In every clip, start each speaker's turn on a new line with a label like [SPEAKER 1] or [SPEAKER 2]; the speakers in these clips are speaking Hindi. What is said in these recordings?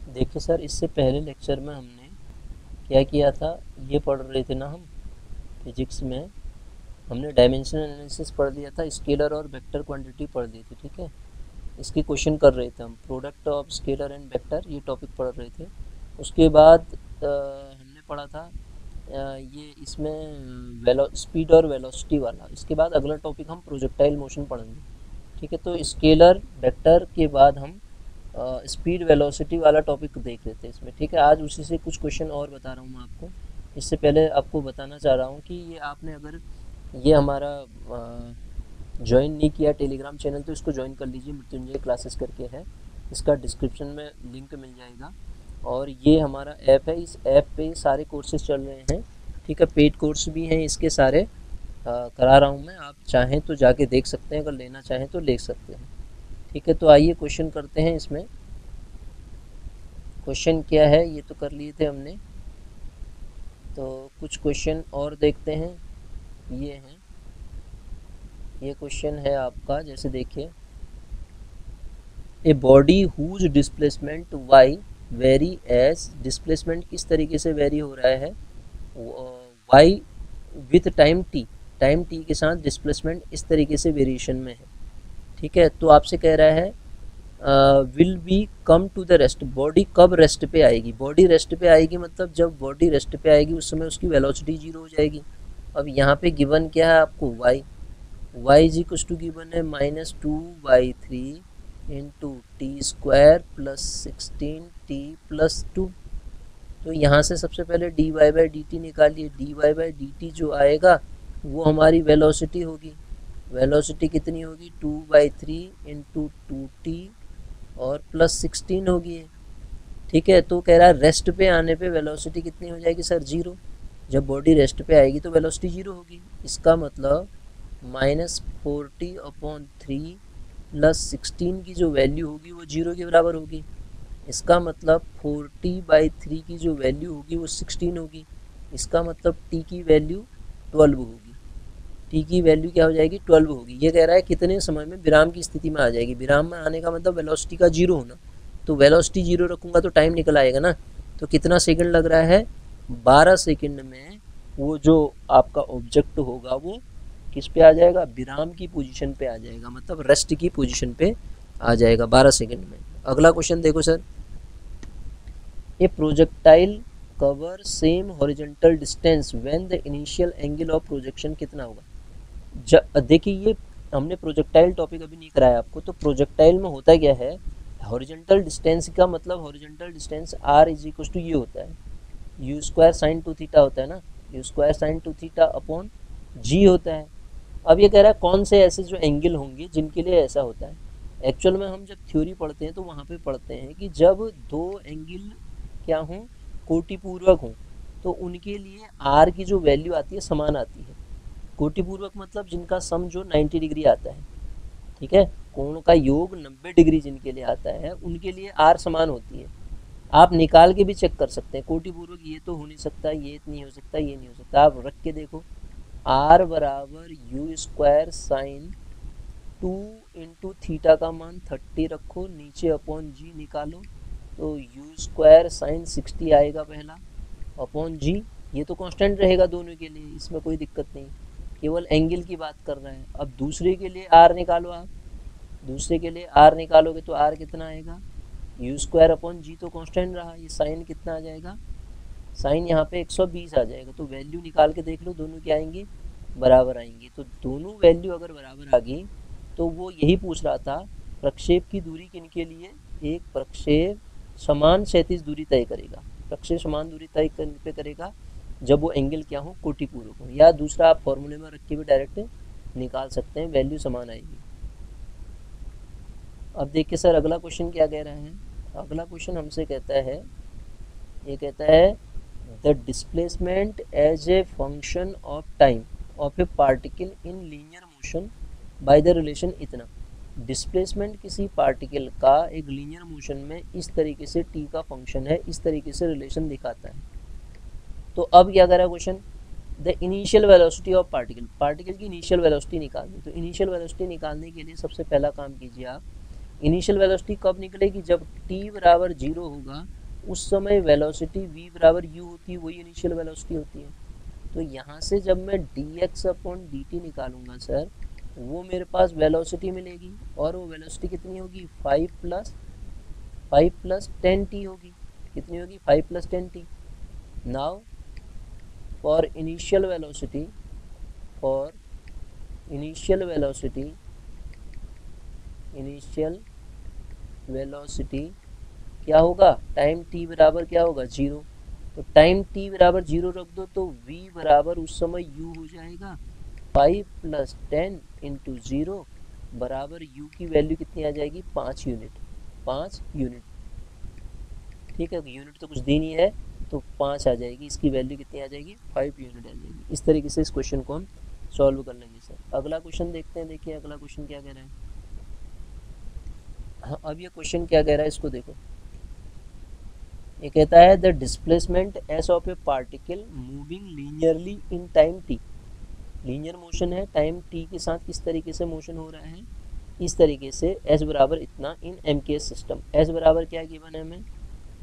[SPEAKER 1] देखिए सर, इससे पहले लेक्चर में हमने क्या किया था, ये पढ़ रहे थे ना हम फिजिक्स में। हमने डायमेंशनल एनालिसिस पढ़ लिया था, स्केलर और वेक्टर क्वांटिटी पढ़ ली थी, ठीक है। इसकी क्वेश्चन कर रहे थे हम, product of scalar and vector, ये टॉपिक पढ़ रहे थे। उसके बाद हमने पढ़ा था ये इसमें स्पीड और वेलोसिटी वाला। इसके बाद अगला टॉपिक हम प्रोजेक्टाइल मोशन पढ़ेंगे, ठीक है। तो स्केलर वेक्टर के बाद हम स्पीड वेलोसिटी वाला टॉपिक देख लेते हैं इसमें, ठीक है। आज उसी से कुछ क्वेश्चन और बता रहा हूँ मैं आपको। इससे पहले आपको बताना चाह रहा हूँ कि ये आपने अगर ये हमारा ज्वाइन नहीं किया टेलीग्राम चैनल तो इसको ज्वाइन कर लीजिए, मृत्युंजय क्लासेस करके है। इसका डिस्क्रिप्शन में लिंक मिल जाएगा। और ये हमारा ऐप है, इस ऐप पे सारे कोर्सेज चल रहे हैं, ठीक है। पेड कोर्स भी हैं इसके सारे, करा रहा हूँ मैं। आप चाहें तो जाके देख सकते हैं, अगर लेना चाहें तो ले सकते हैं, ठीक है। तो आइए क्वेश्चन करते हैं इसमें। क्वेश्चन क्या है ये तो कर लिए थे हमने, तो कुछ क्वेश्चन और देखते हैं। ये हैं, ये क्वेश्चन है आपका, जैसे देखिए, a body whose displacement Y varies, displacement किस तरीके से वेरी हो रहा है Y with time T, time T के साथ डिस्प्लेसमेंट इस तरीके से वेरिएशन में है, ठीक है। तो आपसे कह रहा है will be come to the rest, body कब रेस्ट पे आएगी। बॉडी रेस्ट पे आएगी मतलब जब बॉडी रेस्ट पे आएगी उस समय उसकी वेलोसिटी जीरो हो जाएगी। अब यहाँ पे गिवन क्या है आपको, y, y is equal to given है -2/3 into T square plus 16t+2। तो यहाँ से सबसे पहले dy/dt निकालिए। dy/dt जो आएगा वो हमारी वेलोसिटी होगी। वेलोसिटी कितनी होगी, 2/3 इंटू 2t और प्लस 16 होगी, ठीक है। तो कह रहा है रेस्ट पे आने पे वेलोसिटी कितनी हो जाएगी सर, जीरो। जब बॉडी रेस्ट पे आएगी तो वेलोसिटी जीरो होगी। इसका मतलब -40/3 प्लस 16 की जो वैल्यू होगी वो जीरो के बराबर होगी। इसका मतलब 40/3 की जो वैल्यू होगी वो 16 होगी। इसका मतलब टी की वैल्यू 12 होगी। टी की वैल्यू क्या हो जाएगी, 12 होगी। ये कह रहा है कितने समय में विराम की स्थिति में आ जाएगी। विराम में आने का मतलब वेलोसिटी का जीरो होना। तो वेलोसिटी जीरो रखूँगा तो टाइम निकल आएगा ना। तो कितना सेकंड लग रहा है, 12 सेकंड में वो जो आपका ऑब्जेक्ट होगा वो किस पे आ जाएगा, विराम की पोजीशन पे आ जाएगा, मतलब रेस्ट की पोजीशन पे आ जाएगा 12 सेकंड में। अगला क्वेश्चन देखो sir, A projectile cover same horizontal distance when the initial angle of projection कितना होगा। देखिए ये हमने प्रोजेक्टाइल टॉपिक अभी नहीं कराया आपको। तो प्रोजेक्टाइल में होता क्या है, हॉरिजॉन्टल डिस्टेंस का मतलब horizontal distance R is equal to ये होता है, यू स्क्वायर साइन 2θ होता है ना, यू स्क्वायर साइन 2θ अपॉन जी होता है। अब ये कह रहा है कौन से ऐसे जो एंगल होंगे जिनके लिए ऐसा होता है। एक्चुअल में हम जब थ्योरी पढ़ते हैं तो वहाँ पे पढ़ते हैं कि जब दो एंगल क्या हों, कोटिपूर्वक हों, तो उनके लिए आर की जो वैल्यू आती है समान आती है। कोटिपूर्वक मतलब जिनका सम जो 90 डिग्री आता है, ठीक है। कोण का योग 90 डिग्री जिनके लिए आता है उनके लिए आर समान होती है। आप निकाल के भी चेक कर सकते हैं, कोटिपूर्वक ये तो हो नहीं सकता, ये नहीं हो सकता, ये नहीं हो सकता। आप रख के देखो, आर बराबर you square sine 2 into theta का मान 30 रखो, नीचे अपॉन जी निकालो, तो यू स्क्वायर साइन 60 आएगा पहला, अपॉन जी। ये तो कांस्टेंट रहेगा दोनों के लिए, इसमें कोई दिक्कत नहीं, केवल एंगल की बात कर रहे हैं। अब दूसरे के लिए आर निकालो आप, दूसरे के लिए आर निकालोगे तो आर कितना आएगा, यू स्क्वायर अपॉन जी तो कांस्टेंट रहा, ये साइन कितना आ जाएगा, साइन यहाँ पे 120 आ जाएगा। तो वैल्यू निकाल के देख लो, दोनों क्या आएंगे, बराबर आएंगे। तो दोनों वैल्यू अगर बराबर आ गई तो वो यही पूछ रहा था प्रक्षेप की दूरी किन के लिए, एक प्रक्षेप समान क्षैतिज दूरी तय करेगा, प्रक्षेप समान दूरी तय पे करेगा जब वो एंगल क्या हो, कोटिपूर्वक हो। या दूसरा आप फॉर्मूले में रख के भी डायरेक्ट निकाल सकते हैं, वैल्यू समान आएगी। अब देखिए सर अगला क्वेश्चन क्या कह रहा है। अगला क्वेश्चन हमसे कहता है, ये कहता है the displacement as a function of time of a particle in linear motion by the relation इतना। डिस्प्लेसमेंट किसी पार्टिकल का एक लीनियर मोशन में इस तरीके से टी का फंक्शन है, इस तरीके से रिलेशन दिखाता है। तो अब क्या करा question, the initial velocity of particle, particle की इनिशियल वेलोसिटी निकालनी। तो इनिशियल वेलोसिटी निकालने के लिए सबसे पहला काम कीजिए आप, इनिशियल वेलोसिटी कब निकलेगी, जब t बराबर 0 होगा उस समय वेलोसिटी v बराबर u होती है, वही इनिशियल वेलोसिटी होती है। तो यहाँ से जब मैं dx अपॉन dt निकालूंगा सर, वो मेरे पास वेलोसिटी मिलेगी, और वो वेलोसिटी कितनी होगी, 5 प्लस 10t होगी। कितनी होगी, 5 plus 10t। Now for initial velocity, क्या होगा, टाइम t बराबर क्या होगा, 0। तो टाइम t बराबर 0 रख दो, तो v बराबर उस समय u हो जाएगा 5 प्लस 10 इंटू 0 बराबर u की वैल्यू कितनी आ जाएगी, 5 यूनिट। ठीक है, यूनिट तो कुछ दी नहीं है, तो 5 आ जाएगी, इसकी वैल्यू कितनी आ जाएगी, 5 यूनिट आ जाएगी। इस तरीके से इस क्वेश्चन को हम सॉल्व कर लेंगे सर। अगला क्वेश्चन देखते हैं, देखिए अगला क्वेश्चन क्या कह रहा है। हाँ, अब ये क्वेश्चन क्या कह रहा है, इसको देखो। ये कहता है the displacement S of a particle moving linearly in time T. Linear motion है, टाइम टी के साथ किस तरीके से मोशन हो रहा है, इस तरीके से। एस बराबर इतना इन एम के सिस्टम। एस बराबर क्या गिवन है हमें,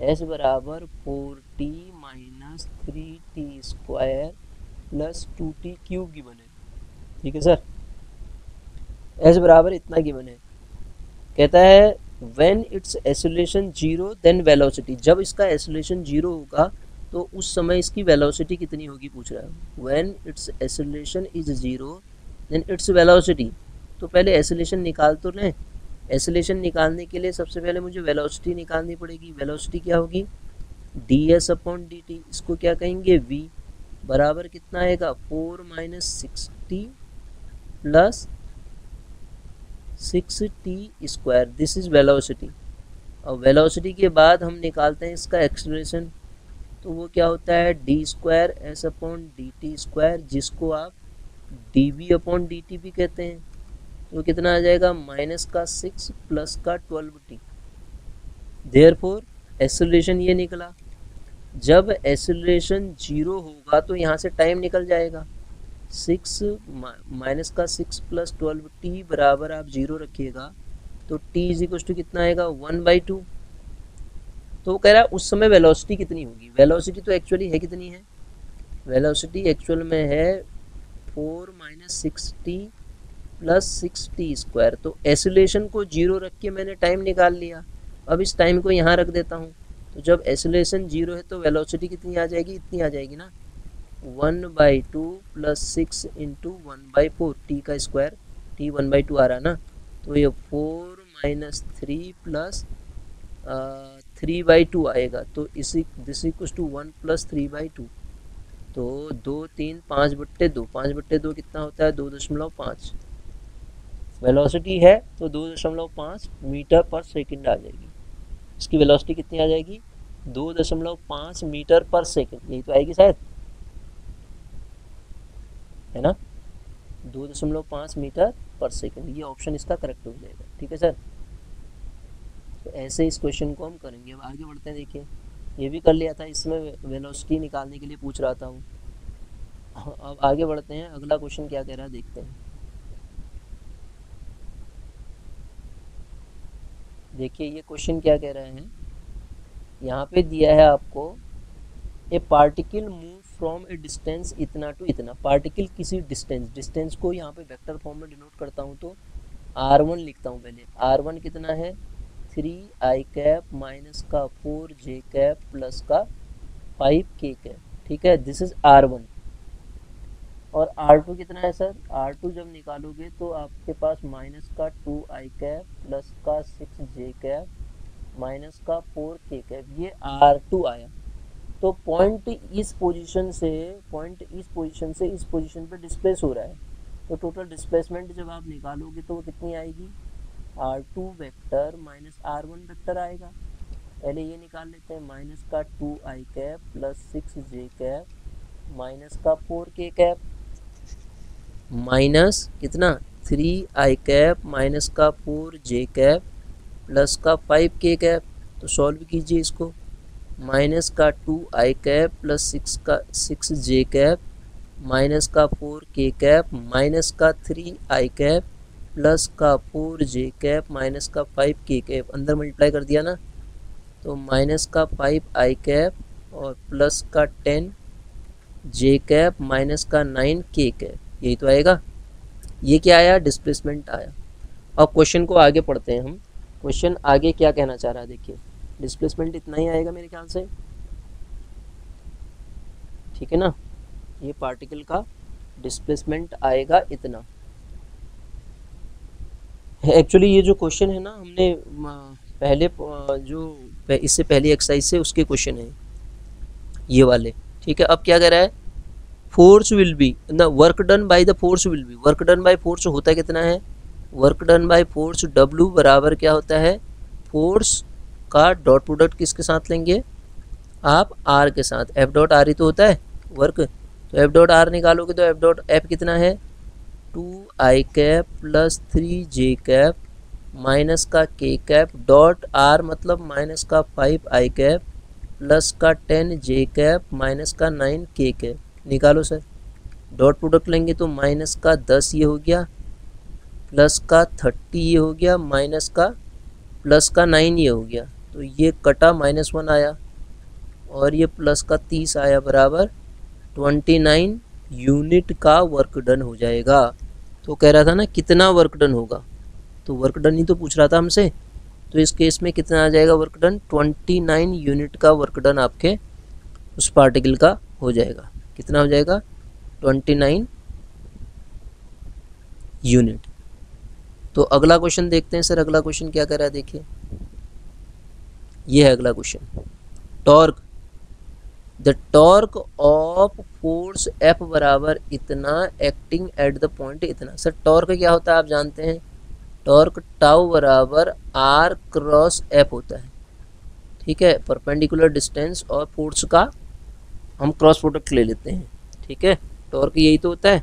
[SPEAKER 1] एस बराबर 4t minus 3t square plus 2t cube given है। ठीक है सर, एस बराबर इतना गिवन है। कहता है when its acceleration 0 then velocity. जब इसका एक्सेलरेशन 0 होगा तो उस समय इसकी वेलोसिटी कितनी होगी, पूछ रहा है। When its acceleration is 0 then its velocity. तो पहले एक्सेलरेशन निकाल तो लें। एक्सेलरेशन निकालने के लिए सबसे पहले मुझे वेलोसिटी निकालनी पड़ेगी। वेलोसिटी क्या होगी, ds अपॉन dt। इसको क्या कहेंगे, v बराबर कितना आएगा, 4 minus 6t plus 6t square. This is velocity. और वेलोसिटी के बाद हम निकालते हैं इसका एक्सेलरेशन, तो वो क्या होता है, D square S upon D T square, जिसको आप D V upon D T भी कहते हैं। तो कितना आ जाएगा, माइनस का 6 प्लस का 12t। देयरफॉर एक्सेलरेशन ये निकला। जब एक्सेलरेशन 0 होगा तो यहाँ से टाइम निकल जाएगा। 6 माइनस का 6 प्लस 12t बराबर आप 0 रखिएगा, तो t इज इक्वल टू कितना आएगा, 1/2। तो वो कह रहा है उस समय वेलोसिटी कितनी होगी। वेलोसिटी तो एक्चुअली है कितनी है, वेलोसिटी एक्चुअल में है 4 minus 6t plus 6t square. तो एक्सेलरेशन को 0 रख के मैंने टाइम निकाल लिया। अब इस टाइम को यहाँ रख देता हूँ, तो जब एक्सेलरेशन 0 है तो वेलोसिटी कितनी आ जाएगी, इतनी आ जाएगी ना, 1/2 प्लस 6 इंटू 1/4 टी का स्क्वायर। टी 1/2 आ रहा ना, तो ये 4 माइनस 3 प्लस 3/2 आएगा। तो इसी दिस इक्वल टू 1 प्लस 3/2। तो 2 3 5/2, 5/2 कितना होता है, 2.5। वेलोसिटी है तो 2.5 मीटर पर सेकंड आ जाएगी। इसकी वेलोसिटी कितनी आ जाएगी, 2.5 मीटर पर सेकंड। यही तो आएगी शायद, है ना, 2.5 मीटर पर सेकंड। ये ऑप्शन इसका करेक्ट हो जाएगा। ठीक है सर, तो ऐसे इस क्वेश्चन को हम करेंगे। अब आगे बढ़ते हैं। देखिए ये भी कर लिया था, इसमें वेलोसिटी निकालने के लिए पूछ रहा था हूँ। अब आगे बढ़ते हैं, अगला क्वेश्चन क्या कह रहा है देखते हैं। देखिए ये क्वेश्चन क्या कह रहा है, यहाँ पे दिया है आपको ए particle move from A distance इतना टू इतना। पार्टिकल किसी डिस्टेंस को यहाँ पे वेक्टर फॉर्म में डिनोट करता हूँ, तो r1 लिखता हूँ पहले। r1 कितना है, 3i कैप माइनस का 4j कैप प्लस का 5k कैप। ठीक है, दिस इज r1। और r2 कितना है सर, r2 जब निकालोगे तो आपके पास माइनस का 2i कैप प्लस का 6j कैप माइनस का 4k कैप, ये r2 आया। तो पॉइंट इस पोजीशन से इस पोजीशन पे डिस्प्लेस हो रहा है। तो टोटल डिस्प्लेसमेंट जब आप निकालोगे तो वो कितनी आएगी, r2 vector minus r1 vector आएगा। पहले ये निकाल लेते हैं, माइनस का 2i cap plus 6j cap minus का 4k कैप माइनस कितना, 3i कैप माइनस का 4j कैप प्लस का 5k कैप। तो सॉल्व कीजिए इसको। माइनस का 2i cap plus 6j cap minus का 4k कैप माइनस का 3i कैप प्लस का 4j कैप माइनस का 5k कैप। अंदर मल्टीप्लाई कर दिया ना, तो माइनस का 5 आई कैप और प्लस का 10 जे कैप माइनस का 9 के कैप, यही तो आएगा। ये क्या आया? डिस्प्लेसमेंट आया। अब क्वेश्चन को आगे पढ़ते हैं हम। क्वेश्चन आगे क्या कहना चाह रहा है, देखिए डिस्प्लेसमेंट इतना ही आएगा मेरे ख्याल से, ठीक है ना। ये पार्टिकल का डिस्प्लेसमेंट आएगा इतना। एक्चुअली ये जो क्वेश्चन है ना, हमने पहले जो इससे पहली एक्सरसाइज से उसके क्वेश्चन है ये वाले, ठीक है। अब क्या कह रहा है? Force will be the work done by the force will be, work done by force होता कितना है? Work done by force W बराबर क्या होता है? फोर्स का डॉट प्रोडक्ट किसके साथ लेंगे आप? R के साथ। F डॉट R ही तो होता है वर्क, तो F डॉट R निकालोगे तो F डॉट F कितना है? 2 आई कैप प्लस 3 जे कैप माइनस का के कैप डॉट R मतलब माइनस का 5 आई कैप प्लस का 10 जे कैप माइनस का 9 के कैप। निकालो सर, डॉट प्रोडक्ट लेंगे तो माइनस का 10 ये हो गया, प्लस का 30 ये हो गया, माइनस का प्लस का 9 ये हो गया, तो ये कटा -1 आया और ये प्लस का 30 आया, बराबर 29 यूनिट का वर्क डन हो जाएगा। तो कह रहा था ना कितना वर्क डन होगा, तो वर्क डन ही तो पूछ रहा था हमसे। तो इस केस में कितना आ जाएगा वर्क डन? 29 यूनिट का वर्क डन आपके उस पार्टिकल का हो जाएगा। कितना हो जाएगा? 29 यूनिट। तो अगला क्वेश्चन देखते हैं सर, अगला क्वेश्चन क्या कर रहा है, देखिए ये है अगला question. Torque, the torque of force F बराबर इतना एक्टिंग एट द पॉइंट इतना। सर टॉर्क क्या होता है आप जानते हैं? टॉर्क टाउ बराबर R क्रॉस F होता है, ठीक है। परपेंडिकुलर डिस्टेंस और फोर्स का हम क्रॉस प्रोडक्ट ले लेते हैं, ठीक है। टॉर्क यही तो होता है।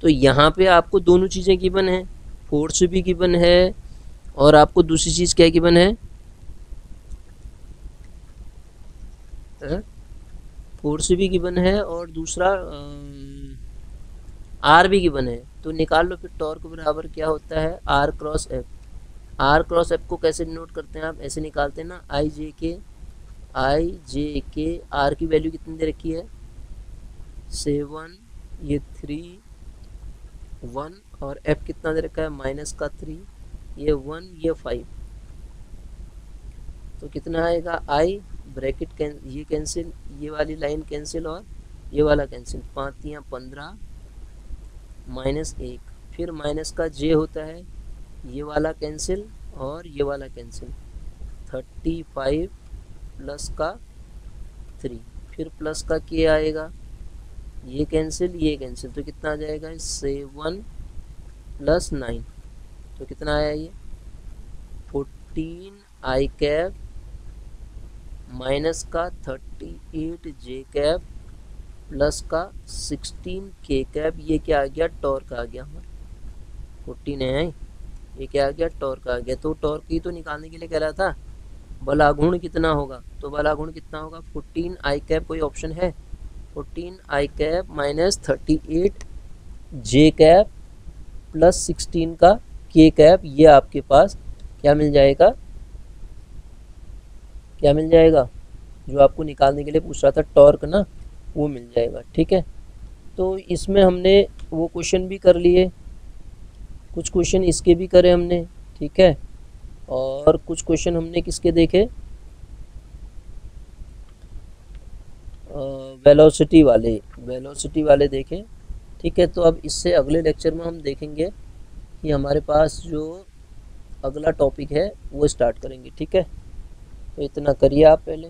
[SPEAKER 1] तो यहाँ पे आपको दोनों चीज़ें गिवन है, फोर्स भी गिवन है और आपको दूसरी चीज़ क्या गिवन है? फोर्स भी गिवन है और दूसरा आर भी गिवन है। तो निकाल लो फिर, टॉर्क बराबर क्या होता है? R cross F. R cross F को कैसे नोट करते हैं आप? ऐसे निकालते हैं ना, आई जे के आर की वैल्यू कितनी दे रखी है? 7, ये 3, 1 और एफ कितना दे रखा है? माइनस का 3, ये 1, ये 5। तो कितना आएगा? आई ब्रैकेट ये कैंसिल, ये वाली लाइन कैंसिल और ये वाला कैंसिल, 5 या 15 -1, फिर माइनस का जे होता है, ये वाला कैंसिल और ये वाला कैंसिल, 35 प्लस का 3, फिर प्लस का के आएगा, ये कैंसिल ये कैंसिल, तो कितना आ जाएगा? 7 प्लस 9, तो कितना आया ये? 14 आई कैप माइनस का 38 जे कैप प्लस का 16 के कैप। ये क्या आ गया? टॉर्क आ गया हमारा। 14 है, ये क्या आ गया? टॉर्क आ गया। तो टॉर्क ही तो निकालने के लिए कह रहा था। बलागुण कितना होगा? तो बलागुण कितना होगा? 14 आई कैप, कोई ऑप्शन है? 14 आई कैप माइनस 38 जे कैप प्लस 16 का के कैप, ये आपके पास क्या मिल जाएगा? क्या मिल जाएगा? जो आपको निकालने के लिए पूछ रहा था टॉर्क ना, वो मिल जाएगा, ठीक है। तो इसमें हमने वो क्वेश्चन भी कर लिए, कुछ क्वेश्चन इसके भी करे हमने, ठीक है। और कुछ क्वेश्चन हमने किसके देखे? वेलोसिटी वाले देखे, ठीक है। तो अब इससे अगले लेक्चर में हम देखेंगे कि हमारे पास जो अगला टॉपिक है वो स्टार्ट करेंगे, ठीक है। तो इतना करिए आप पहले।